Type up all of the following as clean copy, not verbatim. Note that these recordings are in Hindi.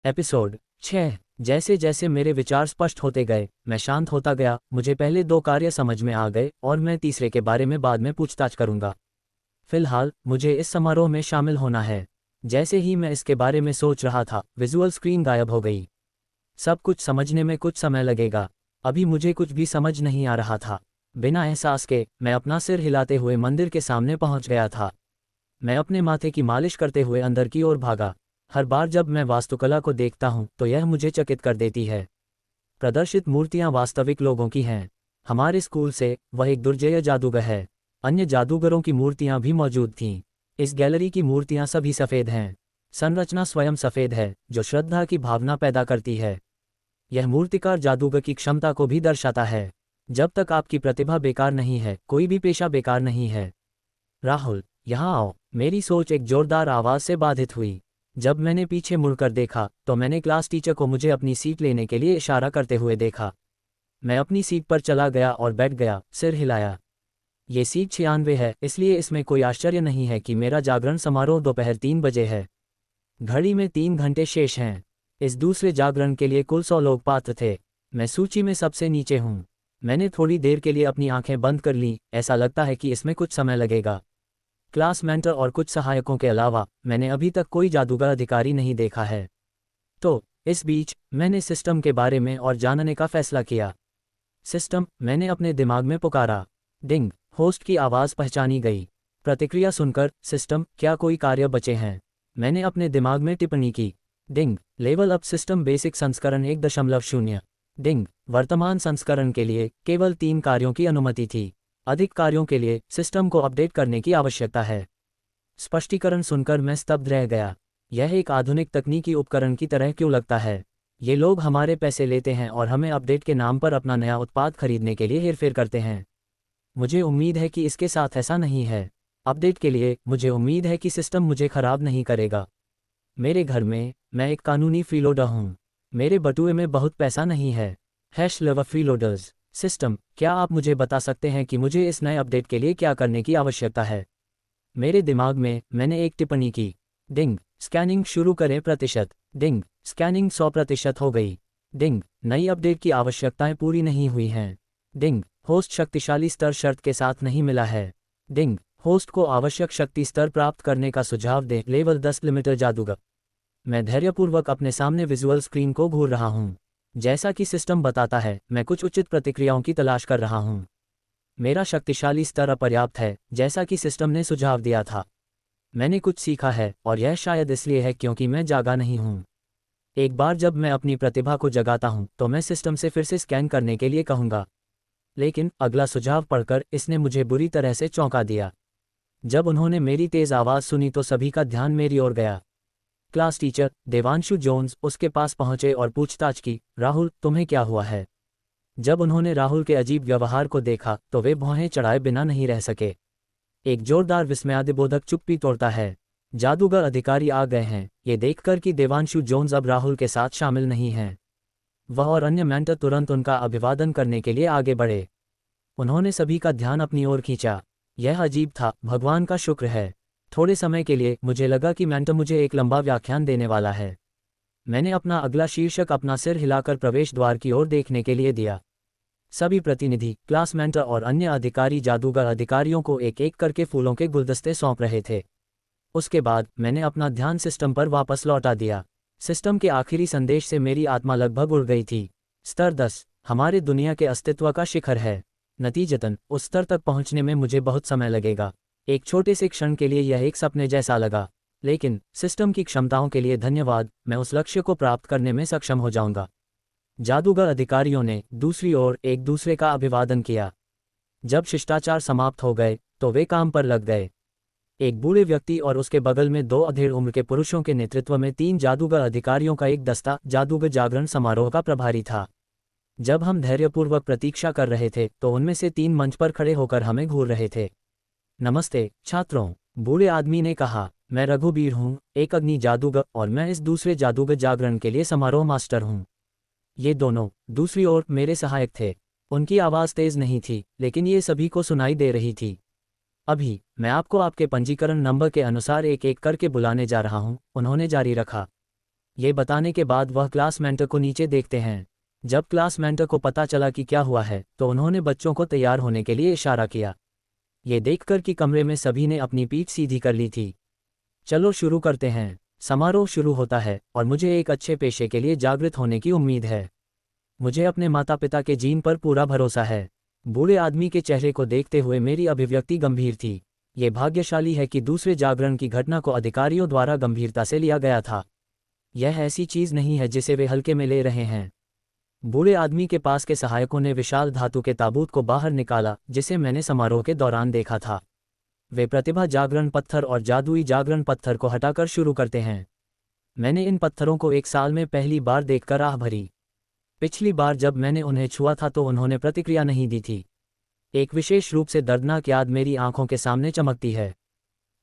एपिसोड 6। जैसे जैसे मेरे विचार स्पष्ट होते गए, मैं शांत होता गया। मुझे पहले दो कार्य समझ में आ गए और मैं तीसरे के बारे में बाद में पूछताछ करूंगा। फिलहाल मुझे इस समारोह में शामिल होना है। जैसे ही मैं इसके बारे में सोच रहा था, विजुअल स्क्रीन गायब हो गई। सब कुछ समझने में कुछ समय लगेगा। अभी मुझे कुछ भी समझ नहीं आ रहा था। बिना एहसास के मैं अपना सिर हिलाते हुए मंदिर के सामने पहुंच गया था। मैं अपने माथे की मालिश करते हुए अंदर की ओर भागा। हर बार जब मैं वास्तुकला को देखता हूं तो यह मुझे चकित कर देती है। प्रदर्शित मूर्तियां वास्तविक लोगों की हैं। हमारे स्कूल से वह एक दुर्जेय जादूगर है। अन्य जादूगरों की मूर्तियां भी मौजूद थीं। इस गैलरी की मूर्तियां सभी सफ़ेद हैं। संरचना स्वयं सफ़ेद है, जो श्रद्धा की भावना पैदा करती है। यह मूर्तिकार जादूगर की क्षमता को भी दर्शाता है। जब तक आपकी प्रतिभा बेकार नहीं है, कोई भी पेशा बेकार नहीं है। राहुल, यहाँ आओ। मेरी सोच एक जोरदार आवाज़ से बाधित हुई। जब मैंने पीछे मुड़कर देखा तो मैंने क्लास टीचर को मुझे अपनी सीट लेने के लिए इशारा करते हुए देखा। मैं अपनी सीट पर चला गया और बैठ गया, सिर हिलाया। ये सीट 96 है, इसलिए इसमें कोई आश्चर्य नहीं है कि मेरा जागरण समारोह दोपहर 3 बजे है। घड़ी में 3 घंटे शेष हैं। इस दूसरे जागरण के लिए कुल 100 लोग पात्र थे। मैं सूची में सबसे नीचे हूँ। मैंने थोड़ी देर के लिए अपनी आंखें बंद कर लीं। ऐसा लगता है कि इसमें कुछ समय लगेगा। क्लास मेंटर और कुछ सहायकों के अलावा मैंने अभी तक कोई जादूगर अधिकारी नहीं देखा है। तो इस बीच मैंने सिस्टम के बारे में और जानने का फैसला किया। सिस्टम, मैंने अपने दिमाग में पुकारा। डिंग, होस्ट की आवाज़ पहचानी गई। प्रतिक्रिया सुनकर, सिस्टम, क्या कोई कार्य बचे हैं? मैंने अपने दिमाग में टिप्पणी की। डिंग, लेवल अप सिस्टम बेसिक संस्करण 1.0। डिंग, वर्तमान संस्करण के लिए केवल 3 कार्यों की अनुमति थी। अधिक कार्यों के लिए सिस्टम को अपडेट करने की आवश्यकता है। स्पष्टीकरण सुनकर मैं स्तब्ध रह गया। यह एक आधुनिक तकनीकी उपकरण की तरह क्यों लगता है? ये लोग हमारे पैसे लेते हैं और हमें अपडेट के नाम पर अपना नया उत्पाद खरीदने के लिए हेरफेर करते हैं। मुझे उम्मीद है कि इसके साथ ऐसा नहीं है। अपडेट के लिए मुझे उम्मीद है कि सिस्टम मुझे खराब नहीं करेगा। मेरे घर में मैं एक कानूनी फ्रीलोडर हूँ। मेरे बटुए में बहुत पैसा नहीं है। #लव फ्रीलोडर्स। सिस्टम, क्या आप मुझे बता सकते हैं कि मुझे इस नए अपडेट के लिए क्या करने की आवश्यकता है? मेरे दिमाग में मैंने एक टिप्पणी की। डिंग, स्कैनिंग शुरू करें प्रतिशत। डिंग, स्कैनिंग 100% हो गई। डिंग, नई अपडेट की आवश्यकताएं पूरी नहीं हुई हैं। डिंग, होस्ट शक्तिशाली स्तर शर्त के साथ नहीं मिला है। डिंग, होस्ट को आवश्यक शक्ति स्तर प्राप्त करने का सुझाव दें। लेवल 10 लिमिटर जादूगर। मैं धैर्यपूर्वक अपने सामने विजुअल स्क्रीन को घूर रहा हूँ। जैसा कि सिस्टम बताता है, मैं कुछ उचित प्रतिक्रियाओं की तलाश कर रहा हूँ। मेरा शक्तिशाली स्तर अपर्याप्त है, जैसा कि सिस्टम ने सुझाव दिया था। मैंने कुछ सीखा है, और यह शायद इसलिए है क्योंकि मैं जागा नहीं हूँ। एक बार जब मैं अपनी प्रतिभा को जगाता हूँ तो मैं सिस्टम से फिर से स्कैन करने के लिए कहूँगा। लेकिन अगला सुझाव पढ़कर इसने मुझे बुरी तरह से चौंका दिया। जब उन्होंने मेरी तेज़ आवाज़ सुनी तो सभी का ध्यान मेरी ओर गया। क्लास टीचर देवांशु जोन्स उसके पास पहुंचे और पूछताछ की, राहुल, तुम्हें क्या हुआ है? जब उन्होंने राहुल के अजीब व्यवहार को देखा तो वे भौहें चढ़ाए बिना नहीं रह सके। एक जोरदार विस्मयादिबोधक चुप्पी तोड़ता है। जादूगर अधिकारी आ गए हैं, ये देखकर कि देवांशु जोन्स अब राहुल के साथ शामिल नहीं हैं। वह और अन्य मेंटर तुरंत उनका अभिवादन करने के लिए आगे बढ़े। उन्होंने सभी का ध्यान अपनी ओर खींचा। यह अजीब था, भगवान का शुक्र है। थोड़े समय के लिए मुझे लगा कि मेंटर मुझे एक लंबा व्याख्यान देने वाला है। मैंने अपना अगला शीर्षक अपना सिर हिलाकर प्रवेश द्वार की ओर देखने के लिए दिया। सभी प्रतिनिधि, क्लास मेंटर और अन्य अधिकारी जादूगर अधिकारियों को एक एक करके फूलों के गुलदस्ते सौंप रहे थे। उसके बाद मैंने अपना ध्यान सिस्टम पर वापस लौटा दिया। सिस्टम के आखिरी संदेश से मेरी आत्मा लगभग उड़ गई थी। स्तर 10 हमारे दुनिया के अस्तित्व का शिखर है। नतीजतन उस स्तर तक पहुंचने में मुझे बहुत समय लगेगा। एक छोटे से क्षण के लिए यह एक सपने जैसा लगा, लेकिन सिस्टम की क्षमताओं के लिए धन्यवाद, मैं उस लक्ष्य को प्राप्त करने में सक्षम हो जाऊंगा। जादूगर अधिकारियों ने दूसरी ओर एक दूसरे का अभिवादन किया। जब शिष्टाचार समाप्त हो गए तो वे काम पर लग गए। एक बूढ़े व्यक्ति और उसके बगल में 2 अधेड़ उम्र के पुरुषों के नेतृत्व में 3 जादूगर अधिकारियों का एक दस्ता जादूगर जागरण समारोह का प्रभारी था। जब हम धैर्यपूर्वक प्रतीक्षा कर रहे थे तो उनमें से 3 मंच पर खड़े होकर हमें घूर रहे थे। नमस्ते छात्रों, बूढ़े आदमी ने कहा। मैं रघुबीर हूँ, एक अग्नि जादूगर, और मैं इस दूसरे जादूगर जागरण के लिए समारोह मास्टर हूँ। ये दोनों दूसरी ओर मेरे सहायक थे। उनकी आवाज़ तेज नहीं थी, लेकिन ये सभी को सुनाई दे रही थी। अभी मैं आपको आपके पंजीकरण नंबर के अनुसार एक एक करके बुलाने जा रहा हूँ, उन्होंने जारी रखा। ये बताने के बाद वह क्लास मेंटर को नीचे देखते हैं। जब क्लास मेंटर को पता चला कि क्या हुआ है तो उन्होंने बच्चों को तैयार होने के लिए इशारा किया। ये देखकर कि कमरे में सभी ने अपनी पीठ सीधी कर ली थी। चलो शुरू करते हैं। समारोह शुरू होता है और मुझे एक अच्छे पेशे के लिए जागृत होने की उम्मीद है। मुझे अपने माता पिता के जीन पर पूरा भरोसा है। बूढ़े आदमी के चेहरे को देखते हुए मेरी अभिव्यक्ति गंभीर थी। ये भाग्यशाली है कि दूसरे जागरण की घटना को अधिकारियों द्वारा गंभीरता से लिया गया था। यह ऐसी चीज नहीं है जिसे वे हल्के में ले रहे हैं। बूढ़े आदमी के पास के सहायकों ने विशाल धातु के ताबूत को बाहर निकाला जिसे मैंने समारोह के दौरान देखा था। वे प्रतिभा जागरण पत्थर और जादुई जागरण पत्थर को हटाकर शुरू करते हैं। मैंने इन पत्थरों को 1 साल में पहली बार देखकर आह भरी। पिछली बार जब मैंने उन्हें छुआ था तो उन्होंने प्रतिक्रिया नहीं दी थी। एक विशेष रूप से दर्दनाक याद मेरी आंखों के सामने चमकती है।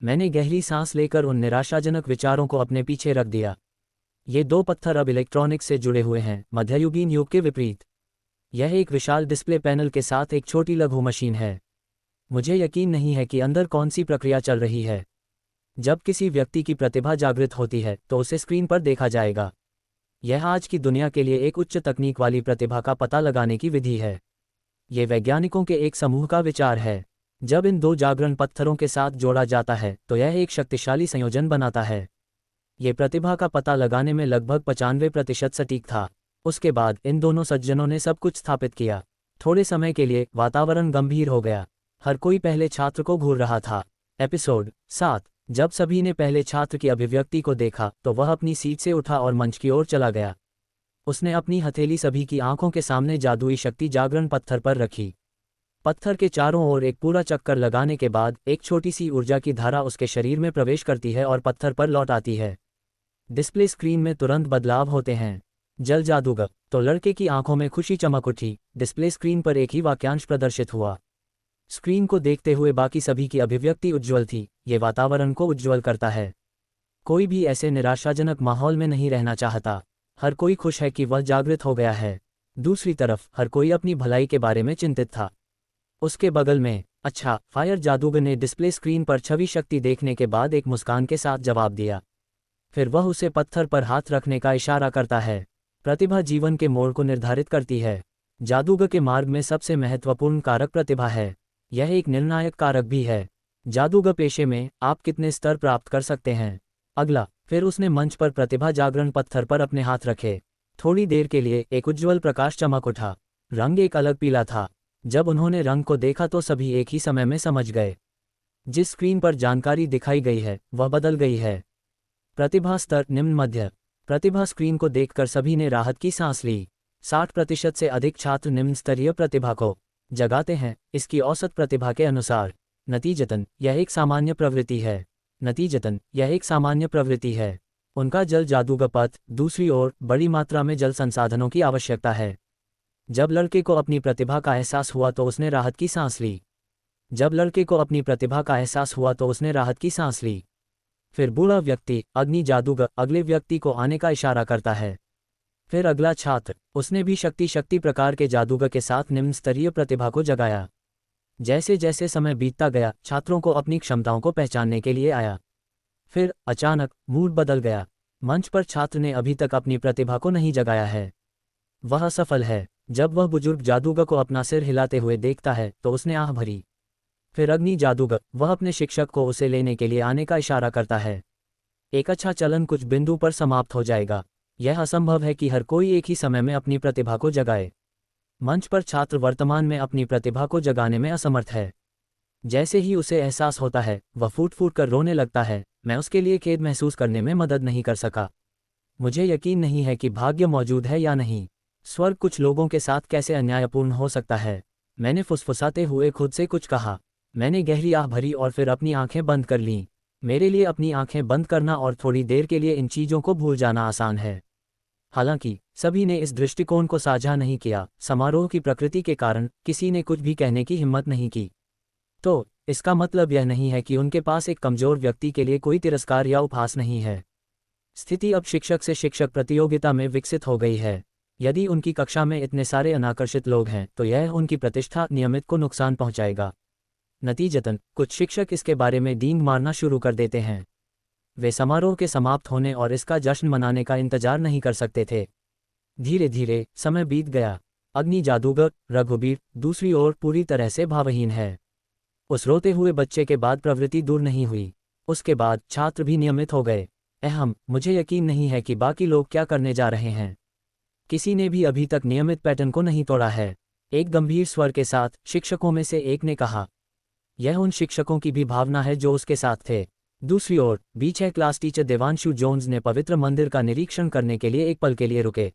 मैंने गहरी सांस लेकर उन निराशाजनक विचारों को अपने पीछे रख दिया। ये 2 पत्थर अब इलेक्ट्रॉनिक्स से जुड़े हुए हैं, मध्ययुगीन युग के विपरीत। यह एक विशाल डिस्प्ले पैनल के साथ एक छोटी लघु मशीन है। मुझे यकीन नहीं है कि अंदर कौन सी प्रक्रिया चल रही है। जब किसी व्यक्ति की प्रतिभा जागृत होती है तो उसे स्क्रीन पर देखा जाएगा। यह आज की दुनिया के लिए एक उच्च तकनीक वाली प्रतिभा का पता लगाने की विधि है। ये वैज्ञानिकों के एक समूह का विचार है। जब इन 2 जागरण पत्थरों के साथ जोड़ा जाता है तो यह एक शक्तिशाली संयोजन बनाता है। ये प्रतिभा का पता लगाने में लगभग 95% सटीक था। उसके बाद इन दोनों सज्जनों ने सब कुछ स्थापित किया। थोड़े समय के लिए वातावरण गंभीर हो गया। हर कोई पहले छात्र को घूर रहा था। एपिसोड 7। जब सभी ने पहले छात्र की अभिव्यक्ति को देखा तो वह अपनी सीट से उठा और मंच की ओर चला गया। उसने अपनी हथेली सभी की आंखों के सामने जादुई शक्ति जागरण पत्थर पर रखी। पत्थर के चारों ओर एक पूरा चक्कर लगाने के बाद एक छोटी सी ऊर्जा की धारा उसके शरीर में प्रवेश करती है और पत्थर पर लौट आती है। डिस्प्ले स्क्रीन में तुरंत बदलाव होते हैं। जल जादूगर। तो लड़के की आंखों में खुशी चमक उठी। डिस्प्ले स्क्रीन पर एक ही वाक्यांश प्रदर्शित हुआ। स्क्रीन को देखते हुए बाकी सभी की अभिव्यक्ति उज्ज्वल थी। ये वातावरण को उज्ज्वल करता है। कोई भी ऐसे निराशाजनक माहौल में नहीं रहना चाहता। हर कोई खुश है कि वह जागृत हो गया है। दूसरी तरफ हर कोई अपनी भलाई के बारे में चिंतित था। उसके बगल में अच्छा फायर जादूगर ने डिस्प्ले स्क्रीन पर छवि शक्ति देखने के बाद एक मुस्कान के साथ जवाब दिया। फिर वह उसे पत्थर पर हाथ रखने का इशारा करता है। प्रतिभा जीवन के मोड़ को निर्धारित करती है। जादूगर के मार्ग में सबसे महत्वपूर्ण कारक प्रतिभा है। यह एक निर्णायक कारक भी है। जादूगर पेशे में आप कितने स्तर प्राप्त कर सकते हैं। अगला। फिर उसने मंच पर प्रतिभा जागरण पत्थर पर अपने हाथ रखे। थोड़ी देर के लिए एक उज्ज्वल प्रकाश चमक उठा। रंग एक अलग पीला था। जब उन्होंने रंग को देखा तो सभी एक ही समय में समझ गए। जिस स्क्रीन पर जानकारी दिखाई गई है वह बदल गई है। प्रतिभा स्तर निम्न मध्य। प्रतिभा स्क्रीन को देखकर सभी ने राहत की सांस ली। 60% से अधिक छात्र निम्न स्तरीय प्रतिभा को जगाते हैं इसकी औसत प्रतिभा के अनुसार। नतीजतन यह एक सामान्य प्रवृत्ति है। उनका जल जादूगर पथ। दूसरी ओर बड़ी मात्रा में जल संसाधनों की आवश्यकता है। जब लड़के को अपनी प्रतिभा का एहसास हुआ तो उसने राहत की सांस ली। फिर बूढ़ा व्यक्ति अग्नि जादूगर अगले व्यक्ति को आने का इशारा करता है। फिर अगला छात्र। उसने भी शक्ति प्रकार के जादूगर के साथ निम्न स्तरीय प्रतिभा को जगाया। जैसे जैसे समय बीतता गया छात्रों को अपनी क्षमताओं को पहचानने के लिए आया। फिर अचानक मूड बदल गया। मंच पर छात्र ने अभी तक अपनी प्रतिभा को नहीं जगाया है। वह असफल है। जब वह बुजुर्ग जादूगर को अपना सिर हिलाते हुए देखता है तो उसने आह भरी। फिर अग्नि जादूगर। वह अपने शिक्षक को उसे लेने के लिए आने का इशारा करता है। एक अच्छा चलन कुछ बिंदु पर समाप्त हो जाएगा। यह असंभव है कि हर कोई एक ही समय में अपनी प्रतिभा को जगाए। मंच पर छात्र वर्तमान में अपनी प्रतिभा को जगाने में असमर्थ है। जैसे ही उसे एहसास होता है वह फूट फूट कर रोने लगता है। मैं उसके लिए खेद महसूस करने में मदद नहीं कर सका। मुझे यकीन नहीं है कि भाग्य मौजूद है या नहीं। स्वर्ग कुछ लोगों के साथ कैसे अन्यायपूर्ण हो सकता है। मैंने फुसफुसाते हुए खुद से कुछ कहा। मैंने गहरी आह भरी और फिर अपनी आंखें बंद कर लीं। मेरे लिए अपनी आंखें बंद करना और थोड़ी देर के लिए इन चीज़ों को भूल जाना आसान है। हालांकि सभी ने इस दृष्टिकोण को साझा नहीं किया। समारोह की प्रकृति के कारण किसी ने कुछ भी कहने की हिम्मत नहीं की। तो इसका मतलब यह नहीं है कि उनके पास एक कमजोर व्यक्ति के लिए कोई तिरस्कार या उपहास नहीं है। स्थिति अब शिक्षक से शिक्षक प्रतियोगिता में विकसित हो गई है। यदि उनकी कक्षा में इतने सारे अनाकर्षित लोग हैं तो यह उनकी प्रतिष्ठा नियमित को नुकसान पहुंचाएगा। नतीजतन कुछ शिक्षक इसके बारे में डींग मारना शुरू कर देते हैं। वे समारोह के समाप्त होने और इसका जश्न मनाने का इंतजार नहीं कर सकते थे। धीरे धीरे समय बीत गया। अग्नि जादूगर रघुबीर दूसरी ओर पूरी तरह से भावहीन है। उस रोते हुए बच्चे के बाद प्रवृत्ति दूर नहीं हुई। उसके बाद छात्र भी नियमित हो गए। मुझे यकीन नहीं है कि बाकी लोग क्या करने जा रहे हैं। किसी ने भी अभी तक नियमित पैटर्न को नहीं तोड़ा है, एक गंभीर स्वर के साथ शिक्षकों में से एक ने कहा। यह उन शिक्षकों की भी भावना है जो उसके साथ थे। दूसरी ओर बीच क्लास टीचर देवांशु जोन्स ने पवित्र मंदिर का निरीक्षण करने के लिए एक पल के लिए रुके।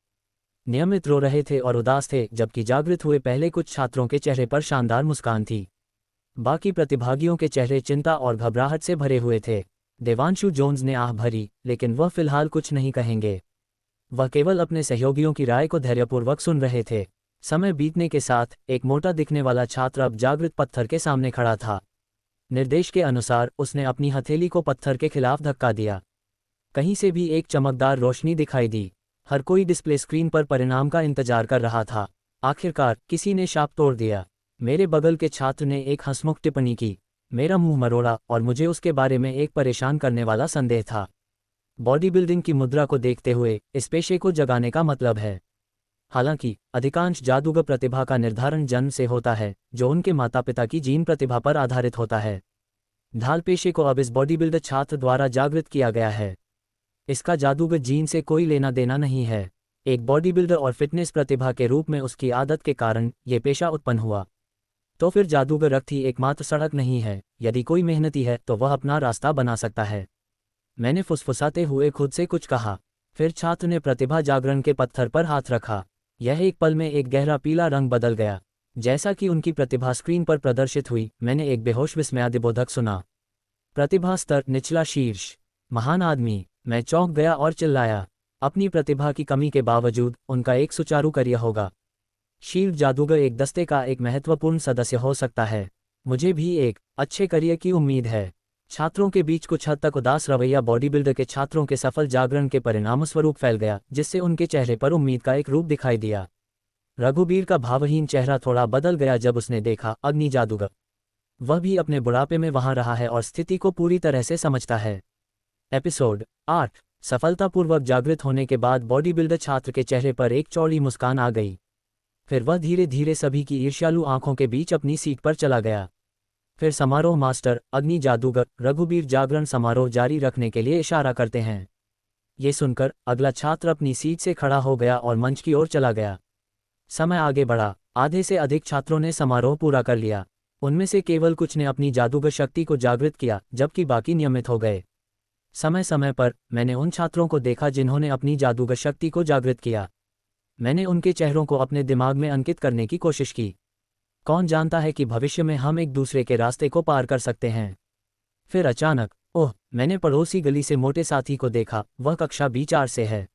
नियमित रो रहे थे और उदास थे, जबकि जागृत हुए पहले कुछ छात्रों के चेहरे पर शानदार मुस्कान थी। बाकी प्रतिभागियों के चेहरे चिंता और घबराहट से भरे हुए थे। देवांशु जोन्स ने आह भरी, लेकिन वह फिलहाल कुछ नहीं कहेंगे। वह केवल अपने सहयोगियों की राय को धैर्यपूर्वक सुन रहे थे। समय बीतने के साथ एक मोटा दिखने वाला छात्र अब जागृत पत्थर के सामने खड़ा था। निर्देश के अनुसार उसने अपनी हथेली को पत्थर के खिलाफ धक्का दिया। कहीं से भी एक चमकदार रोशनी दिखाई दी। हर कोई डिस्प्ले स्क्रीन पर परिणाम का इंतजार कर रहा था। आखिरकार किसी ने शाप तोड़ दिया। मेरे बगल के छात्र ने एक हंसमुख टिप्पणी की। मेरा मुंह मरोड़ा और मुझे उसके बारे में एक परेशान करने वाला संदेह था। बॉडी बिल्डिंग की मुद्रा को देखते हुए इस पेशे को जगाने का मतलब है। हालांकि अधिकांश जादूगर प्रतिभा का निर्धारण जन्म से होता है, जो उनके माता पिता की जीन प्रतिभा पर आधारित होता है। ढाल पेशे को अब इस बॉडी बिल्डर छात्र द्वारा जागृत किया गया है। इसका जादूगर जीन से कोई लेना देना नहीं है। एक बॉडी बिल्डर और फिटनेस प्रतिभा के रूप में उसकी आदत के कारण ये पेशा उत्पन्न हुआ। तो फिर जादूगर रक्त ही एकमात्र सड़क नहीं है। यदि कोई मेहनती है तो वह अपना रास्ता बना सकता है। मैंने फुसफुसाते हुए खुद से कुछ कहा। फिर छात्र ने प्रतिभा जागरण के पत्थर पर हाथ रखा। यह एक पल में एक गहरा पीला रंग बदल गया। जैसा कि उनकी प्रतिभा स्क्रीन पर प्रदर्शित हुई, मैंने एक बेहोश विस्मयादिबोधक सुना। प्रतिभा स्तर निचला शीर्ष। महान आदमी। मैं चौंक गया और चिल्लाया। अपनी प्रतिभा की कमी के बावजूद उनका एक सुचारू करियर होगा। शील्ड जादूगर एक दस्ते का एक महत्वपूर्ण सदस्य हो सकता है। मुझे भी एक अच्छे करियर की उम्मीद है। छात्रों के बीच कुछ हद तक उदास रवैया बॉडी बिल्डर के छात्रों के सफल जागरण के परिणामस्वरूप फैल गया, जिससे उनके चेहरे पर उम्मीद का एक रूप दिखाई दिया। रघुबीर का भावहीन चेहरा थोड़ा बदल गया जब उसने देखा अग्नि जादूगर। वह भी अपने बुढ़ापे में वहां रहा है और स्थिति को पूरी तरह से समझता है। एपिसोड 8। सफलतापूर्वक जागृत होने के बाद बॉडी बिल्डर छात्र के चेहरे पर एक चौड़ी मुस्कान आ गई। फिर वह धीरे धीरे सभी की ईर्ष्यालु आंखों के बीच अपनी सीट पर चला गया। फिर समारोह मास्टर अग्नि जादूगर रघुबीर जागरण समारोह जारी रखने के लिए इशारा करते हैं। ये सुनकर अगला छात्र अपनी सीट से खड़ा हो गया और मंच की ओर चला गया। समय आगे बढ़ा। आधे से अधिक छात्रों ने समारोह पूरा कर लिया। उनमें से केवल कुछ ने अपनी जादूगर शक्ति को जागृत किया, जबकि बाकी नियमित हो गए। समय समय पर मैंने उन छात्रों को देखा जिन्होंने अपनी जादूगर शक्ति को जागृत किया। मैंने उनके चेहरों को अपने दिमाग में अंकित करने की कोशिश की। कौन जानता है कि भविष्य में हम एक दूसरे के रास्ते को पार कर सकते हैं। फिर अचानक, मैंने पड़ोसी गली से मोटे साथी को देखा। वह कक्षा B4 से है।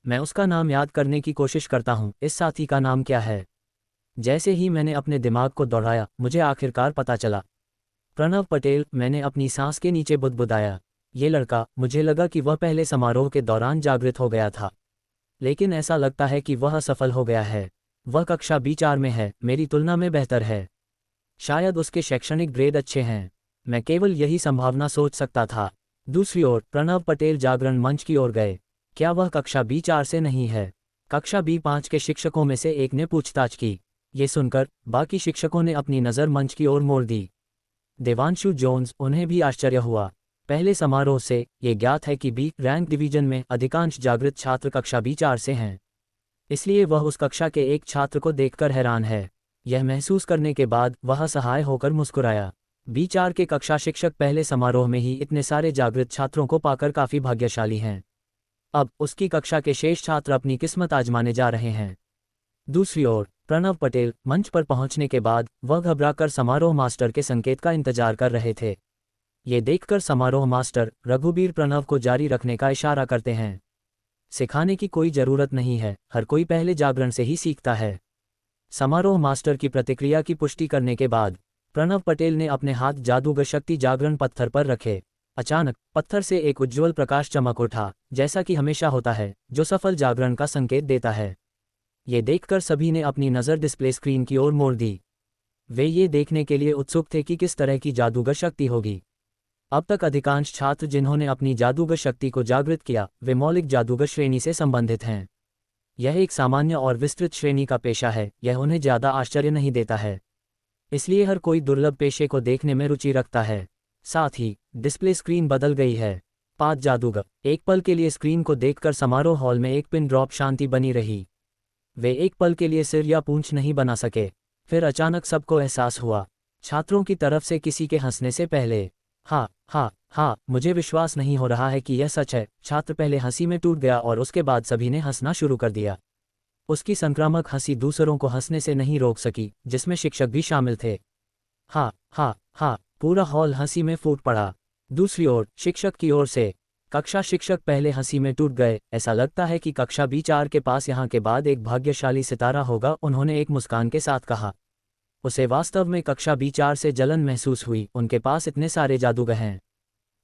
मैं उसका नाम याद करने की कोशिश करता हूँ। इस साथी का नाम क्या है? जैसे ही मैंने अपने दिमाग को दौड़ाया, मुझे आखिरकार पता चला। प्रणव पटेल। मैंने अपनी सांस के नीचे बुदबुदाया। ये लड़का, मुझे लगा कि वह पहले समारोह के दौरान जागृत हो गया था, लेकिन ऐसा लगता है कि वह असफल हो गया है। वह कक्षा B4 में है, मेरी तुलना में बेहतर है। शायद उसके शैक्षणिक ग्रेड अच्छे हैं। मैं केवल यही संभावना सोच सकता था। दूसरी ओर प्रणव पटेल जागरण मंच की ओर गए। क्या वह कक्षा B4 से नहीं है? कक्षा B5 के शिक्षकों में से एक ने पूछताछ की। ये सुनकर बाकी शिक्षकों ने अपनी नज़र मंच की ओर मोड़ दी। देवांशु जोन्स। उन्हें भी आश्चर्य हुआ। पहले समारोह से ये ज्ञात है कि B रैंक डिवीजन में अधिकांश जागृत छात्र कक्षा B4 से हैं। इसलिए वह उस कक्षा के एक छात्र को देखकर हैरान है। यह महसूस करने के बाद वह असहाय होकर मुस्कुराया। B4 के कक्षा शिक्षक पहले समारोह में ही इतने सारे जागृत छात्रों को पाकर काफ़ी भाग्यशाली हैं। अब उसकी कक्षा के शेष छात्र अपनी किस्मत आजमाने जा रहे हैं। दूसरी ओर प्रणव पटेल मंच पर पहुंचने के बाद वह घबराकर समारोह मास्टर के संकेत का इंतजार कर रहे थे। ये देखकर समारोह मास्टर रघुबीर प्रणव को जारी रखने का इशारा करते हैं। सिखाने की कोई ज़रूरत नहीं है, हर कोई पहले जागरण से ही सीखता है। समारोह मास्टर की प्रतिक्रिया की पुष्टि करने के बाद प्रणव पटेल ने अपने हाथ जादूगर शक्ति जागरण पत्थर पर रखे। अचानक पत्थर से एक उज्ज्वल प्रकाश चमक उठा, जैसा कि हमेशा होता है, जो सफल जागरण का संकेत देता है। ये देखकर सभी ने अपनी नज़र डिस्प्ले स्क्रीन की ओर मोड़ दी। वे ये देखने के लिए उत्सुक थे कि किस तरह की जादूगर शक्ति होगी। अब तक अधिकांश छात्र जिन्होंने अपनी जादूगर शक्ति को जागृत किया वे मौलिक जादूगर श्रेणी से संबंधित हैं। यह एक सामान्य और विस्तृत श्रेणी का पेशा है, यह उन्हें ज़्यादा आश्चर्य नहीं देता है। इसलिए हर कोई दुर्लभ पेशे को देखने में रुचि रखता है। साथ ही डिस्प्ले स्क्रीन बदल गई है। 5 जादूगर। एक पल के लिए स्क्रीन को देखकर समारोह हॉल में एक पिन ड्रॉप शांति बनी रही। वे एक पल के लिए सिर या पूंछ नहीं बना सके। फिर अचानक सबको एहसास हुआ, छात्रों की तरफ से किसी के हंसने से पहले। हाँ हाँ हाँ, मुझे विश्वास नहीं हो रहा है कि यह सच है। छात्र पहले हंसी में टूट गया और उसके बाद सभी ने हंसना शुरू कर दिया। उसकी संक्रामक हंसी दूसरों को हंसने से नहीं रोक सकी, जिसमें शिक्षक भी शामिल थे। हाँ हाँ हाँ, पूरा हॉल हंसी में फूट पड़ा। दूसरी ओर शिक्षक की ओर से कक्षा शिक्षक पहले हंसी में टूट गए। ऐसा लगता है कि कक्षा B4 के पास यहाँ के बाद एक भाग्यशाली सितारा होगा, उन्होंने एक मुस्कान के साथ कहा। उसे वास्तव में कक्षा B4 से जलन महसूस हुई, उनके पास इतने सारे जादूगर हैं।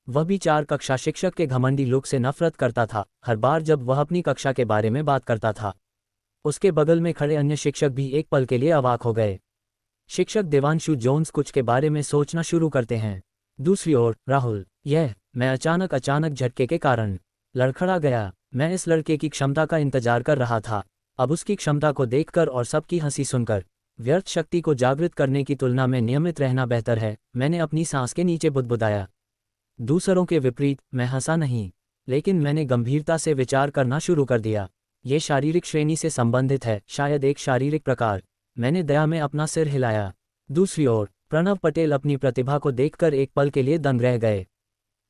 वह B4 कक्षा शिक्षक के घमंडी लुक से नफरत करता था, हर बार जब वह अपनी कक्षा के बारे में बात करता था। उसके बगल में खड़े अन्य शिक्षक भी एक पल के लिए अवाक हो गए। शिक्षक देवांशु जोन्स कुछ के बारे में सोचना शुरू करते हैं। दूसरी ओर राहुल, मैं अचानक झटके के कारण लड़खड़ा गया। मैं इस लड़के की क्षमता का इंतजार कर रहा था। अब उसकी क्षमता को देखकर और सबकी हंसी सुनकर व्यर्थ शक्ति को जागृत करने की तुलना में नियमित रहना बेहतर है। मैंने अपनी सांस के नीचे बुदबुदाया। दूसरों के विपरीत मैं हंसा नहीं, लेकिन मैंने गंभीरता से विचार करना शुरू कर दिया। ये शारीरिक श्रेणी से संबंधित है, शायद एक शारीरिक प्रकार। मैंने दया में अपना सिर हिलाया। दूसरी ओर प्रणव पटेल अपनी प्रतिभा को देखकर एक पल के लिए दंग रह गए।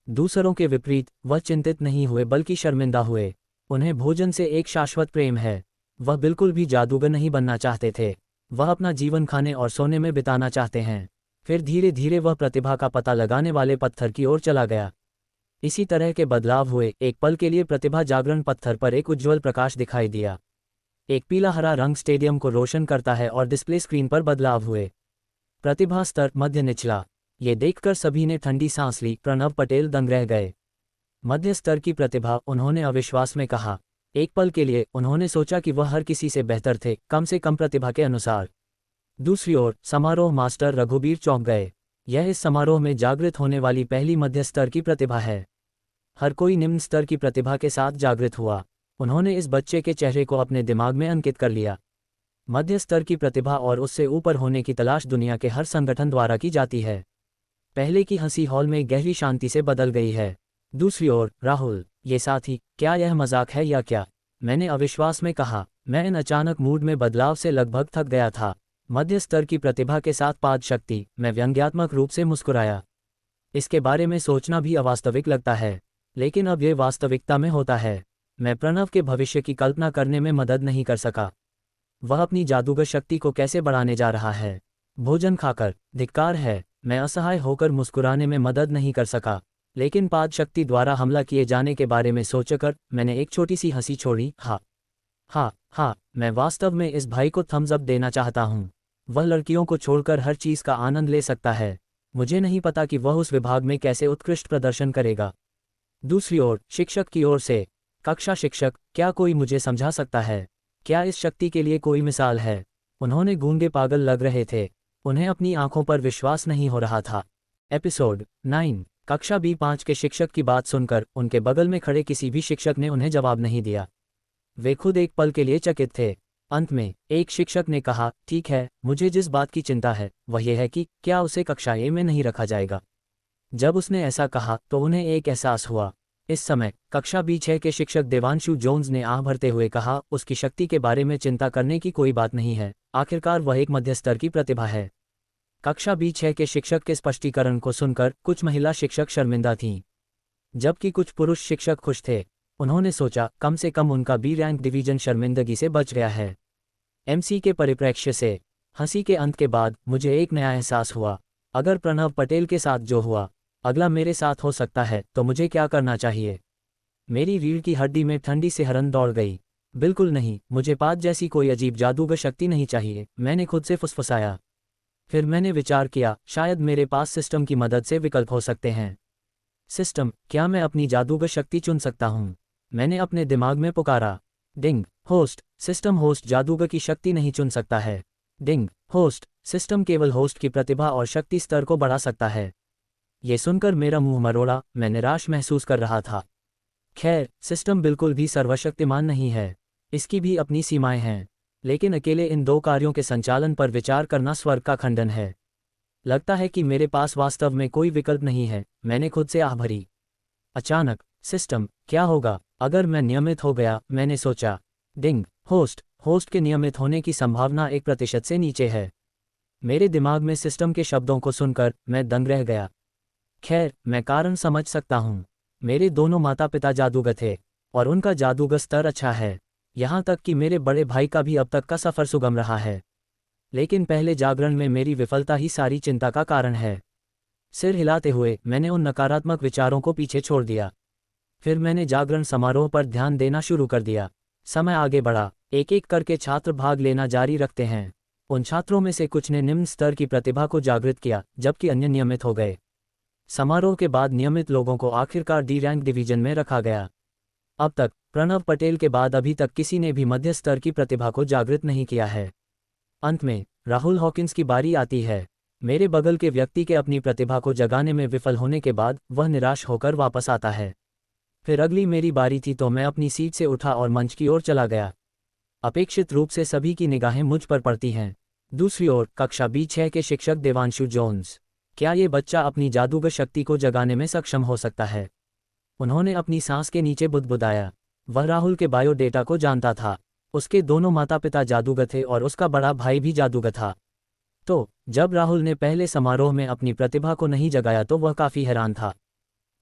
दूसरों के विपरीत वह चिंतित नहीं हुए बल्कि शर्मिंदा हुए। उन्हें भोजन से एक शाश्वत प्रेम है। वह बिल्कुल भी जादूगर नहीं बनना चाहते थे, वह अपना जीवन खाने और सोने में बिताना चाहते हैं। फिर धीरे धीरे वह प्रतिभा का पता लगाने वाले पत्थर की ओर चला गया। इसी तरह के बदलाव हुए। एक पल के लिए प्रतिभा जागरण पत्थर पर एक उज्ज्वल प्रकाश दिखाई दिया। एक पीला हरा रंग स्टेडियम को रोशन करता है और डिस्प्ले स्क्रीन पर बदलाव हुए। प्रतिभा स्तर मध्य निचला। ये देखकर सभी ने ठंडी सांस ली। प्रणव पटेल दंग रह गए। मध्य स्तर की प्रतिभा, उन्होंने अविश्वास में कहा। एक पल के लिए उन्होंने सोचा कि वह हर किसी से बेहतर थे, कम से कम प्रतिभा के अनुसार। दूसरी ओर समारोह मास्टर रघुबीर चौंक गए। यह इस समारोह में जागृत होने वाली पहली मध्य स्तर की प्रतिभा है। हर कोई निम्न स्तर की प्रतिभा के साथ जागृत हुआ। उन्होंने इस बच्चे के चेहरे को अपने दिमाग में अंकित कर लिया। मध्य स्तर की प्रतिभा और उससे ऊपर होने की तलाश दुनिया के हर संगठन द्वारा की जाती है। पहले की हंसी हॉल में गहरी शांति से बदल गई है। दूसरी ओर राहुल, ये साथी, क्या यह मजाक है या क्या? मैंने अविश्वास में कहा। मैं इन अचानक मूड में बदलाव से लगभग थक गया था। मध्य स्तर की प्रतिभा के साथ पाद शक्ति। मैं व्यंग्यात्मक रूप से मुस्कुराया। इसके बारे में सोचना भी अवास्तविक लगता है, लेकिन अब यह वास्तविकता में होता है। मैं प्रणव के भविष्य की कल्पना करने में मदद नहीं कर सका। वह अपनी जादूगर शक्ति को कैसे बढ़ाने जा रहा है। भोजन खाकर धिक्कार है। मैं असहाय होकर मुस्कुराने में मदद नहीं कर सका, लेकिन पाद शक्ति द्वारा हमला किए जाने के बारे में सोचकर मैंने एक छोटी सी हंसी छोड़ी। हाँ, मैं वास्तव में इस भाई को थम्स अप देना चाहता हूँ। वह लड़कियों को छोड़कर हर चीज़ का आनंद ले सकता है। मुझे नहीं पता कि वह उस विभाग में कैसे उत्कृष्ट प्रदर्शन करेगा। दूसरी ओर शिक्षक की ओर से कक्षा शिक्षक, क्या कोई मुझे समझा सकता है? क्या इस शक्ति के लिए कोई मिसाल है? उन्होंने गूंगे पागल लग रहे थे। उन्हें अपनी आंखों पर विश्वास नहीं हो रहा था। एपिसोड 9। कक्षा B5 के शिक्षक की बात सुनकर उनके बगल में खड़े किसी भी शिक्षक ने उन्हें जवाब नहीं दिया। वे खुद एक पल के लिए चकित थे। अंत में एक शिक्षक ने कहा, ठीक है, मुझे जिस बात की चिंता है वह यह है कि क्या उसे कक्षा A में नहीं रखा जाएगा। जब उसने ऐसा कहा तो उन्हें एक एहसास हुआ। इस समय कक्षा B6 के शिक्षक देवांशु जोन्स ने आह भरते हुए कहा, उसकी शक्ति के बारे में चिंता करने की कोई बात नहीं है, आखिरकार वह एक मध्य स्तर की प्रतिभा है। कक्षा B6 के शिक्षक के स्पष्टीकरण को सुनकर कुछ महिला शिक्षक शर्मिंदा थीं, जबकि कुछ पुरुष शिक्षक खुश थे। उन्होंने सोचा, कम से कम उनका B रैंक डिवीजन शर्मिंदगी से बच गया है। MC के परिप्रेक्ष्य से हंसी के अंत के बाद मुझे एक नया एहसास हुआ। अगर प्रणव पटेल के साथ जो हुआ अगला मेरे साथ हो सकता है तो मुझे क्या करना चाहिए? मेरी रीढ़ की हड्डी में ठंडी सिहरन दौड़ गई। बिल्कुल नहीं, मुझे पाद जैसी कोई अजीब जादूगर शक्ति नहीं चाहिए, मैंने खुद से फुसफुसाया। फिर मैंने विचार किया, शायद मेरे पास सिस्टम की मदद से विकल्प हो सकते हैं। सिस्टम, क्या मैं अपनी जादूगर शक्ति चुन सकता हूँ? मैंने अपने दिमाग में पुकारा। डिंग। होस्ट। सिस्टम होस्ट जादूगर की शक्ति नहीं चुन सकता है। डिंग। होस्ट। सिस्टम केवल होस्ट की प्रतिभा और शक्ति स्तर को बढ़ा सकता है। ये सुनकर मेरा मुंह मरोड़ा, मैं निराश महसूस कर रहा था। खैर, सिस्टम बिल्कुल भी सर्वशक्तिमान नहीं है, इसकी भी अपनी सीमाएं हैं। लेकिन अकेले इन दो कार्यों के संचालन पर विचार करना स्वर्ग का खंडन है। लगता है कि मेरे पास वास्तव में कोई विकल्प नहीं है, मैंने खुद से आह भरी। अचानक, सिस्टम, क्या होगा अगर मैं नियमित हो गया, मैंने सोचा। डिंग, होस्ट के नियमित होने की संभावना 1% से नीचे है। मेरे दिमाग में सिस्टम के शब्दों को सुनकर मैं दंग रह गया। खैर, मैं कारण समझ सकता हूँ। मेरे दोनों माता पिता जादूगर थे, और उनका जादूगर स्तर अच्छा है। यहाँ तक कि मेरे बड़े भाई का भी अब तक का सफ़र सुगम रहा है। लेकिन पहले जागरण में मेरी विफलता ही सारी चिंता का कारण है। सिर हिलाते हुए मैंने उन नकारात्मक विचारों को पीछे छोड़ दिया। फिर मैंने जागरण समारोह पर ध्यान देना शुरू कर दिया। समय आगे बढ़ा, एक एक करके छात्र भाग लेना जारी रखते हैं। उन छात्रों में से कुछ ने निम्न स्तर की प्रतिभा को जागृत किया, जबकि अन्य नियमित हो गए। समारोह के बाद नियमित लोगों को आखिरकार डी रैंक डिवीजन में रखा गया। अब तक प्रणव पटेल के बाद अभी तक किसी ने भी मध्य स्तर की प्रतिभा को जागृत नहीं किया है। अंत में राहुल हॉकिंस की बारी आती है। मेरे बगल के व्यक्ति के अपनी प्रतिभा को जगाने में विफल होने के बाद वह निराश होकर वापस आता है। फिर अगली मेरी बारी थी तो मैं अपनी सीट से उठा और मंच की ओर चला गया। अपेक्षित रूप से सभी की निगाहें मुझ पर पड़ती हैं। दूसरी ओर कक्षा B6 के शिक्षक देवांशु जोन्स। क्या ये बच्चा अपनी जादूगर शक्ति को जगाने में सक्षम हो सकता है? उन्होंने अपनी सांस के नीचे बुदबुदाया। वह राहुल के बायोडेटा को जानता था। उसके दोनों माता पिता जादूगर थे और उसका बड़ा भाई भी जादूगर था। तो जब राहुल ने पहले समारोह में अपनी प्रतिभा को नहीं जगाया तो वह काफ़ी हैरान था।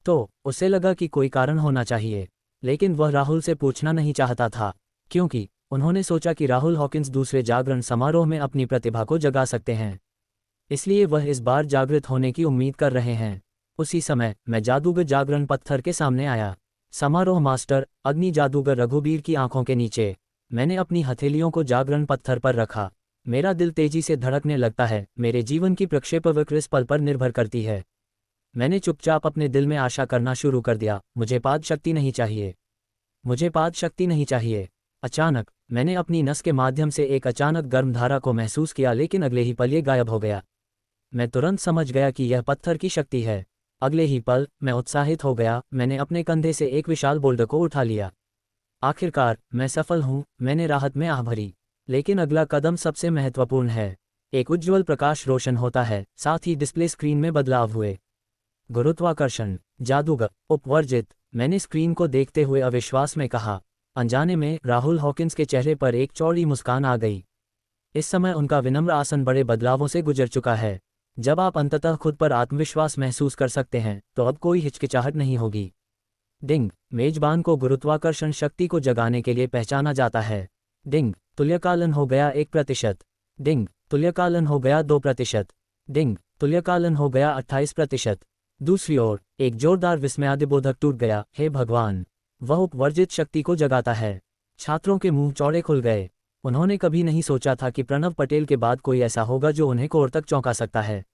तो उसे लगा कि कोई कारण होना चाहिए, लेकिन वह राहुल से पूछना नहीं चाहता था, क्योंकि उन्होंने सोचा कि राहुल हॉकिंस दूसरे जागरण समारोह में अपनी प्रतिभा को जगा सकते हैं। इसलिए वह इस बार जागृत होने की उम्मीद कर रहे हैं। उसी समय मैं जादूगर जागरण पत्थर के सामने आया। समारोह मास्टर अग्नि जादूगर रघुबीर की आंखों के नीचे मैंने अपनी हथेलियों को जागरण पत्थर पर रखा। मेरा दिल तेजी से धड़कने लगता है। मेरे जीवन की प्रक्षेपवक्र इस पल पर निर्भर करती है। मैंने चुपचाप अपने दिल में आशा करना शुरू कर दिया, मुझे पाद शक्ति नहीं चाहिए, मुझे पाद शक्ति नहीं चाहिए। अचानक मैंने अपनी नस के माध्यम से एक अचानक गर्म धारा को महसूस किया, लेकिन अगले ही पल ये गायब हो गया। मैं तुरंत समझ गया कि यह पत्थर की शक्ति है। अगले ही पल मैं उत्साहित हो गया। मैंने अपने कंधे से एक विशाल बोल्डर को उठा लिया। आखिरकार मैं सफल हूँ, मैंने राहत में आह भरी। लेकिन अगला कदम सबसे महत्वपूर्ण है। एक उज्ज्वल प्रकाश रोशन होता है, साथ ही डिस्प्ले स्क्रीन में बदलाव हुए। गुरुत्वाकर्षण जादूगर उपवर्जित, मैंने स्क्रीन को देखते हुए अविश्वास में कहा। अनजाने में राहुल हॉकिंस के चेहरे पर एक चौड़ी मुस्कान आ गई। इस समय उनका विनम्र आसन बड़े बदलावों से गुजर चुका है। जब आप अंततः खुद पर आत्मविश्वास महसूस कर सकते हैं तो अब कोई हिचकिचाहट नहीं होगी। डिंग, मेजबान को गुरुत्वाकर्षण शक्ति को जगाने के लिए पहचाना जाता है। डिंग, तुल्यकालन हो गया 1%। डिंग, तुल्यकालन हो गया 2%। डिंग, तुल्यकालन हो गया 28%। दूसरी ओर एक जोरदार विस्मयादिबोधक टूट गया। हे भगवान, वह उपवर्जित शक्ति को जगाता है। छात्रों के मुंह चौड़े खुल गए। उन्होंने कभी नहीं सोचा था कि प्रणव पटेल के बाद कोई ऐसा होगा जो उन्हें कोर तक चौंका सकता है।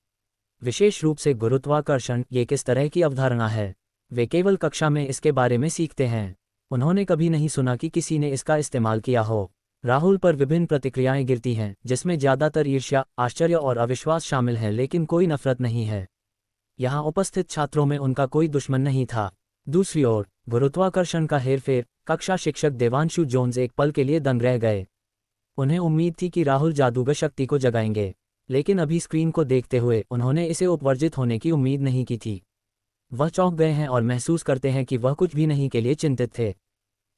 विशेष रूप से गुरुत्वाकर्षण, ये किस तरह की अवधारणा है? वे केवल कक्षा में इसके बारे में सीखते हैं। उन्होंने कभी नहीं सुना कि किसी ने इसका इस्तेमाल किया हो। राहुल पर विभिन्न प्रतिक्रियाएं गिरती हैं, जिसमें ज़्यादातर ईर्ष्या, आश्चर्य और अविश्वास शामिल हैं, लेकिन कोई नफरत नहीं है। यहाँ उपस्थित छात्रों में उनका कोई दुश्मन नहीं था। दूसरी ओर गुरुत्वाकर्षण का हेरफेर, कक्षा शिक्षक देवांशु जोन्स एक पल के लिए दंग रह गए। उन्हें उम्मीद थी कि राहुल जादूगर शक्ति को जगाएंगे, लेकिन अभी स्क्रीन को देखते हुए उन्होंने इसे उपवर्जित होने की उम्मीद नहीं की थी। वह चौंक गए हैं और महसूस करते हैं कि वह कुछ भी नहीं के लिए चिंतित थे।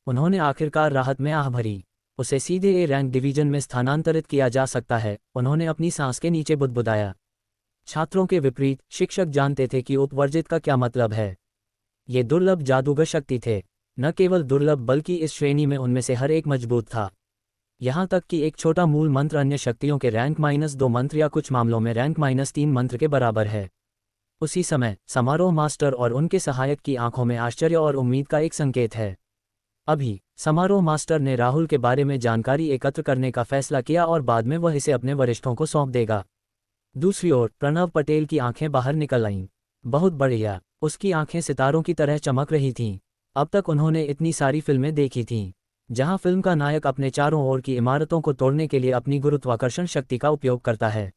उन्होंने आखिरकार राहत में आह भरी। उसे सीधे ए रैंक डिवीजन में स्थानांतरित किया जा सकता है, उन्होंने अपनी सांस के नीचे बुदबुदाया। छात्रों के विपरीत शिक्षक जानते थे कि उपवर्जित का क्या मतलब है। ये दुर्लभ जादूगर शक्ति थे। न केवल दुर्लभ बल्कि इस श्रेणी में उनमें से हर एक मजबूत था। यहाँ तक कि एक छोटा मूल मंत्र अन्य शक्तियों के रैंक -2 मंत्र या कुछ मामलों में रैंक -3 मंत्र के बराबर है। उसी समय समारोह मास्टर और उनके सहायक की आंखों में आश्चर्य और उम्मीद का एक संकेत है। अभी समारोह मास्टर ने राहुल के बारे में जानकारी एकत्र करने का फैसला किया और बाद में वह इसे अपने वरिष्ठों को सौंप देगा। दूसरी ओर प्रणव पटेल की आंखें बाहर निकल आईं। बहुत बढ़िया, उसकी आंखें सितारों की तरह चमक रही थीं। अब तक उन्होंने इतनी सारी फिल्में देखी थीं, जहां फिल्म का नायक अपने चारों ओर की इमारतों को तोड़ने के लिए अपनी गुरुत्वाकर्षण शक्ति का उपयोग करता है।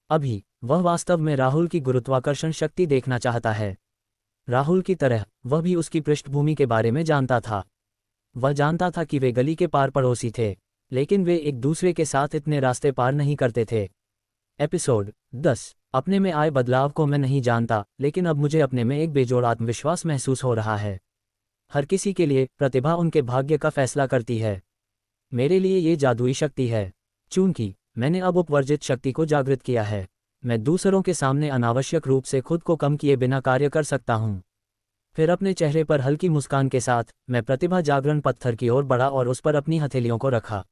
अभी वह वास्तव में राहुल की गुरुत्वाकर्षण शक्ति देखना चाहता है। राहुल की तरह वह भी उसकी पृष्ठभूमि के बारे में जानता था। वह जानता था कि वे गली के पार पड़ोसी थे, लेकिन वे एक दूसरे के साथ इतने रास्ते पार नहीं करते थे। एपिसोड 10। अपने में आए बदलाव को मैं नहीं जानता, लेकिन अब मुझे अपने में एक बेजोड़ आत्मविश्वास महसूस हो रहा है। हर किसी के लिए प्रतिभा उनके भाग्य का फैसला करती है। मेरे लिए ये जादुई शक्ति है। चूंकि मैंने अब उपवर्जित शक्ति को जागृत किया है, मैं दूसरों के सामने अनावश्यक रूप से खुद को कम किए बिना कार्य कर सकता हूँ। फिर अपने चेहरे पर हल्की मुस्कान के साथ मैं प्रतिभा जागरण पत्थर की ओर बढ़ा और उस पर अपनी हथेलियों को रखा।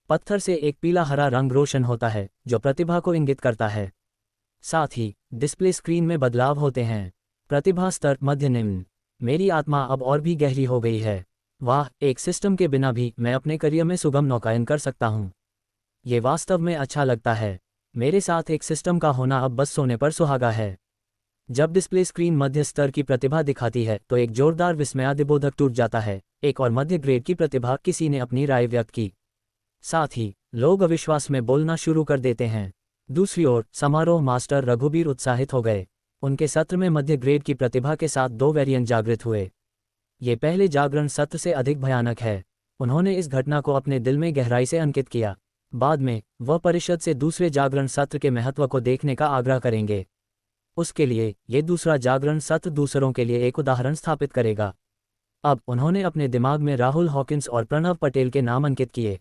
पत्थर से एक पीला हरा रंग रोशन होता है जो प्रतिभा को इंगित करता है। साथ ही डिस्प्ले स्क्रीन में बदलाव होते हैं। प्रतिभा स्तर मध्य निम्न। मेरी आत्मा अब और भी गहरी हो गई है। वाह, एक सिस्टम के बिना भी मैं अपने करियर में सुगम नौकायन कर सकता हूँ। ये वास्तव में अच्छा लगता है। मेरे साथ एक सिस्टम का होना अब बस सोने पर सुहागा है। जब डिस्प्ले स्क्रीन मध्य स्तर की प्रतिभा दिखाती है तो एक जोरदार विस्मयादिबोधक टूट जाता है। एक और मध्य ग्रेड की प्रतिभा किसी ने अपनी राय व्यक्त की। साथ ही लोग अविश्वास में बोलना शुरू कर देते हैं। दूसरी ओर समारोह मास्टर रघुबीर उत्साहित हो गए। उनके सत्र में मध्य ग्रेड की प्रतिभा के साथ 2 वेरिएंट जागृत हुए। ये पहले जागरण सत्र से अधिक भयानक है। उन्होंने इस घटना को अपने दिल में गहराई से अंकित किया। बाद में वह परिषद से दूसरे जागरण सत्र के महत्व को देखने का आग्रह करेंगे। उसके लिए ये दूसरा जागरण सत्र दूसरों के लिए एक उदाहरण स्थापित करेगा। अब उन्होंने अपने दिमाग में राहुल हॉकिंस और प्रणव पटेल के नाम अंकित किए।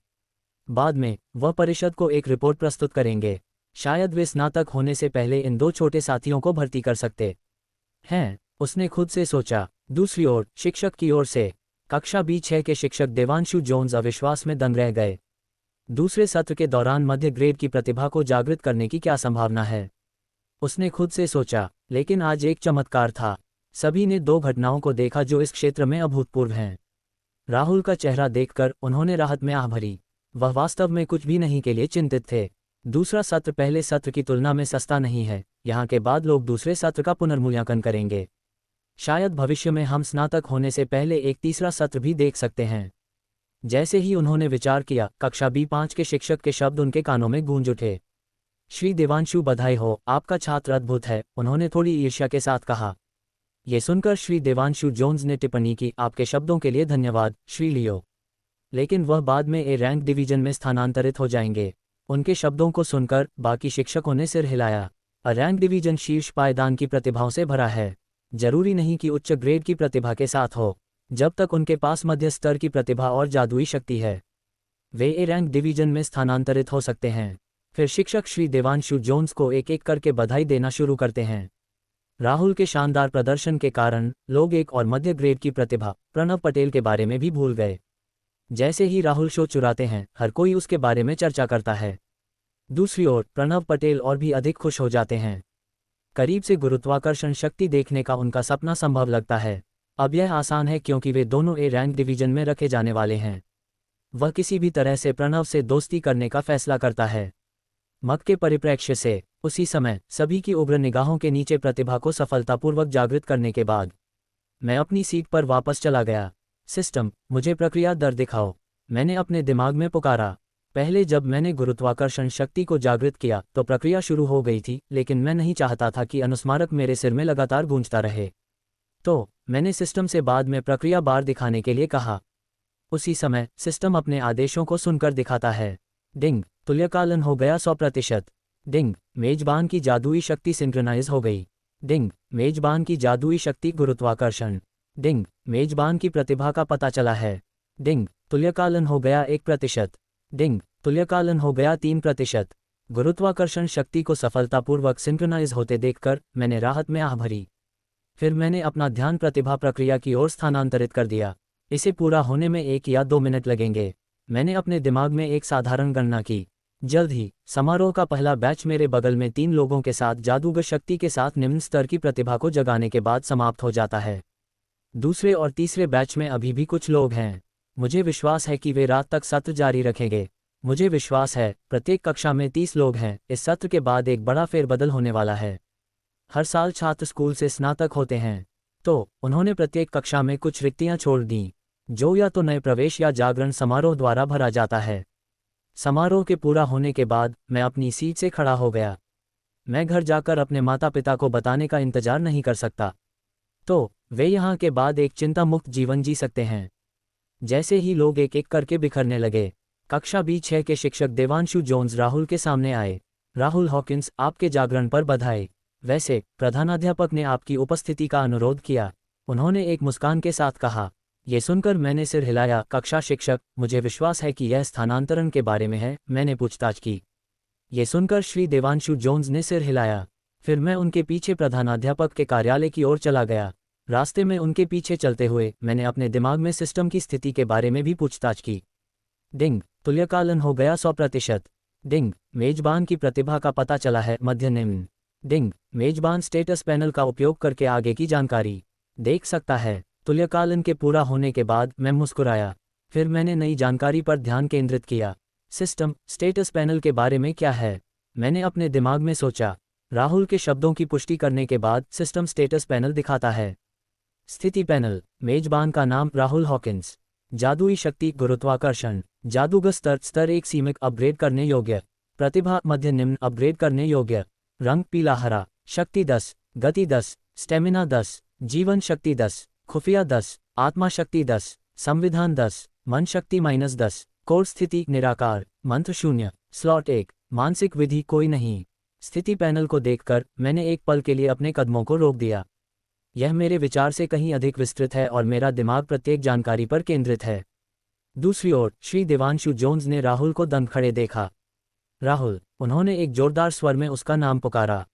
बाद में वह परिषद को एक रिपोर्ट प्रस्तुत करेंगे। शायद वे स्नातक होने से पहले इन 2 छोटे साथियों को भर्ती कर सकते हैं, उसने खुद से सोचा। दूसरी ओर शिक्षक की ओर से कक्षा B6 के शिक्षक देवांशु जोन्स अविश्वास में दंग रह गए। दूसरे सत्र के दौरान मध्य ग्रेड की प्रतिभा को जागृत करने की क्या संभावना है, उसने खुद से सोचा। लेकिन आज एक चमत्कार था। सभी ने 2 घटनाओं को देखा जो इस क्षेत्र में अभूतपूर्व हैं। राहुल का चेहरा देखकर उन्होंने राहत में आह भरी। वह वास्तव में कुछ भी नहीं के लिए चिंतित थे। दूसरा सत्र पहले सत्र की तुलना में सस्ता नहीं है। यहाँ के बाद लोग दूसरे सत्र का पुनर्मूल्यांकन करेंगे। शायद भविष्य में हम स्नातक होने से पहले एक तीसरा सत्र भी देख सकते हैं। जैसे ही उन्होंने विचार किया, कक्षा B5 के शिक्षक के शब्द उनके कानों में गूंज उठे। श्री देवांशु, बधाई हो, आपका छात्र अद्भुत है, उन्होंने थोड़ी ईर्ष्या के साथ कहा। ये सुनकर श्री देवांशु जोन्स ने टिप्पणी की, आपके शब्दों के लिए धन्यवाद श्री लियो, लेकिन वह बाद में ए रैंक डिवीजन में स्थानांतरित हो जाएंगे। उनके शब्दों को सुनकर बाकी शिक्षकों ने सिर हिलाया। रैंक डिवीजन शीर्ष पायदान की प्रतिभाओं से भरा है। जरूरी नहीं कि उच्च ग्रेड की प्रतिभा के साथ हो। जब तक उनके पास मध्य स्तर की प्रतिभा और जादुई शक्ति है, वे ए रैंक डिवीजन में स्थानांतरित हो सकते हैं। फिर शिक्षक श्री देवांशु जोन्स को एक एक करके बधाई देना शुरू करते हैं। राहुल के शानदार प्रदर्शन के कारण लोग एक और मध्य ग्रेड की प्रतिभा प्रणव पटेल के बारे में भी भूल गए। जैसे ही राहुल शो चुराते हैं, हर कोई उसके बारे में चर्चा करता है। दूसरी ओर प्रणव पटेल और भी अधिक खुश हो जाते हैं। करीब से गुरुत्वाकर्षण शक्ति देखने का उनका सपना संभव लगता है। अब यह आसान है क्योंकि वे दोनों ए रैंक डिवीजन में रखे जाने वाले हैं। वह किसी भी तरह से प्रणव से दोस्ती करने का फैसला करता है। मग के परिप्रेक्ष्य से उसी समय सभी की उग्र निगाहों के नीचे प्रतिभा को सफलतापूर्वक जागृत करने के बाद मैं अपनी सीट पर वापस चला गया। सिस्टम, मुझे प्रक्रिया दर दिखाओ, मैंने अपने दिमाग में पुकारा। पहले जब मैंने गुरुत्वाकर्षण शक्ति को जागृत किया तो प्रक्रिया शुरू हो गई थी, लेकिन मैं नहीं चाहता था कि अनुस्मारक मेरे सिर में लगातार गूंजता रहे। तो मैंने सिस्टम से बाद में प्रक्रिया बार दिखाने के लिए कहा। उसी समय सिस्टम अपने आदेशों को सुनकर दिखाता है। डिंग, तुल्यकालन हो गया 100%। डिंग, मेजबान की जादुई शक्ति सिंक्रोनाइज हो गई। डिंग, मेजबान की जादुई शक्ति गुरुत्वाकर्षण। डिंग, मेजबान की प्रतिभा का पता चला है। डिंग, तुल्यकालन हो गया 1%। डिंग, तुल्यकालन हो गया 3%। गुरुत्वाकर्षण शक्ति को सफलतापूर्वक सिंक्रोनाइज होते देखकर मैंने राहत में आह भरी। फिर मैंने अपना ध्यान प्रतिभा प्रक्रिया की ओर स्थानांतरित कर दिया। इसे पूरा होने में 1 या 2 मिनट लगेंगे। मैंने अपने दिमाग में एक साधारण गणना की। जल्द ही समारोह का पहला बैच मेरे बगल में 3 लोगों के साथ जादूगर शक्ति के साथ निम्न स्तर की प्रतिभा को जगाने के बाद समाप्त हो जाता है। दूसरे और तीसरे बैच में अभी भी कुछ लोग हैं। मुझे विश्वास है कि वे रात तक सत्र जारी रखेंगे। मुझे विश्वास है प्रत्येक कक्षा में 30 लोग हैं। इस सत्र के बाद एक बड़ा फेरबदल होने वाला है। हर साल छात्र स्कूल से स्नातक होते हैं, तो उन्होंने प्रत्येक कक्षा में कुछ रिक्तियां छोड़ दीं, जो या तो नए प्रवेश या जागरण समारोह द्वारा भरा जाता है। समारोह के पूरा होने के बाद मैं अपनी सीट से खड़ा हो गया। मैं घर जाकर अपने माता पिता को बताने का इंतजार नहीं कर सकता। तो वे यहाँ के बाद एक चिंता मुक्त जीवन जी सकते हैं। जैसे ही लोग एक एक करके बिखरने लगे, कक्षा B6 के शिक्षक देवांशु जोन्स राहुल के सामने आए। राहुल हॉकिंस, आपके जागरण पर बधाई। वैसे प्रधानाध्यापक ने आपकी उपस्थिति का अनुरोध किया, उन्होंने एक मुस्कान के साथ कहा। ये सुनकर मैंने सिर हिलाया। कक्षा शिक्षक, मुझे विश्वास है कि यह स्थानांतरण के बारे में है, मैंने पूछताछ की। ये सुनकर श्री देवांशु जोन्स ने सिर हिलाया। फिर मैं उनके पीछे प्रधानाध्यापक के कार्यालय की ओर चला गया। रास्ते में उनके पीछे चलते हुए मैंने अपने दिमाग में सिस्टम की स्थिति के बारे में भी पूछताछ की। डिंग, तुल्यकालन हो गया 100%। डिंग, मेजबान की प्रतिभा का पता चला है मध्य निम्न। डिंग, मेजबान स्टेटस पैनल का उपयोग करके आगे की जानकारी देख सकता है। तुल्यकालन के पूरा होने के बाद मैं मुस्कुराया। फिर मैंने नई जानकारी पर ध्यान केंद्रित किया। सिस्टम स्टेटस पैनल के बारे में क्या है, मैंने अपने दिमाग में सोचा। राहुल के शब्दों की पुष्टि करने के बाद सिस्टम स्टेटस पैनल दिखाता है। स्थिति पैनल, मेजबान का नाम राहुल हॉकिंस। जादुई शक्ति गुरुत्वाकर्षण। जादूगर स्तर 1 सीमित अपग्रेड करने योग्य। प्रतिभा मध्य निम्न अपग्रेड करने योग्य। रंग पीला हरा। शक्ति 10, गति 10, स्टेमिना 10, जीवन शक्ति 10, खुफिया 10, आत्मा शक्ति 10, संविधान 10, मन शक्ति -10। कोर स्थिति निराकार। मंत्र 0। स्लॉट 1। मानसिक विधि कोई नहीं। स्थिति पैनल को देखकर मैंने एक पल के लिए अपने कदमों को रोक दिया। यह मेरे विचार से कहीं अधिक विस्तृत है और मेरा दिमाग प्रत्येक जानकारी पर केंद्रित है। दूसरी ओर श्री देवांशु जोन्स ने राहुल को दम खड़े देखा। राहुल, उन्होंने एक जोरदार स्वर में उसका नाम पुकारा।